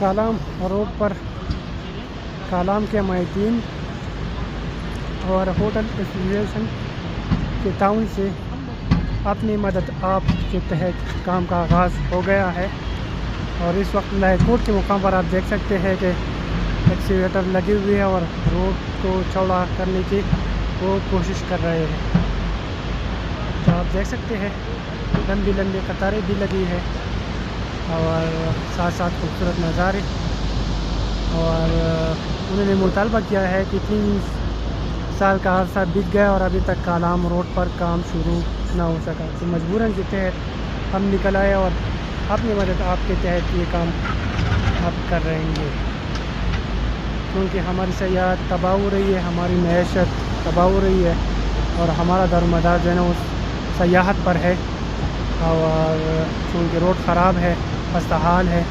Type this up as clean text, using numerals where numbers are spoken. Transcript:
Kalam road پر کالام کے مائدین اور hotel association کے تعاون سے اپنی مدد آپ کے تحت کام کا آغاز ہو گیا ہے، اور اس وقت لاہور کوٹ کے مقام پر آپ دیکھ سکتے ہیں کہ ایکسیویٹر لگے ہوئے ہیں اور روڈ کو چوڑا کرنے کی وہ کوشش کر رہے ہیں۔ تو آپ دیکھ سکتے ہیں لمبی لمبی قطاریں بھی لگی ہے اور ساتھ ساتھ خوبصورت نظارے، اور انہوں نے مطالبہ کیا ہے کہ 3 سال کا عرصہ بیت گیا اور ابھی تک کالام روڈ پر کام شروع نہ ہو سکا، تو مجبوراً کے تحت ہم نکل آئے اور اپنی مدد آپ کے تحت یہ کام آپ کر رہے ہیں، کیونکہ ہماری سیاحت تباہ ہو رہی ہے، ہماری معیشت تباہ ہو رہی ہے، اور ہمارا دارمدار جو ہے نا اس سیاحت پر ہے، اور چونکہ روڈ خراب ہے، خستہ حال ہے،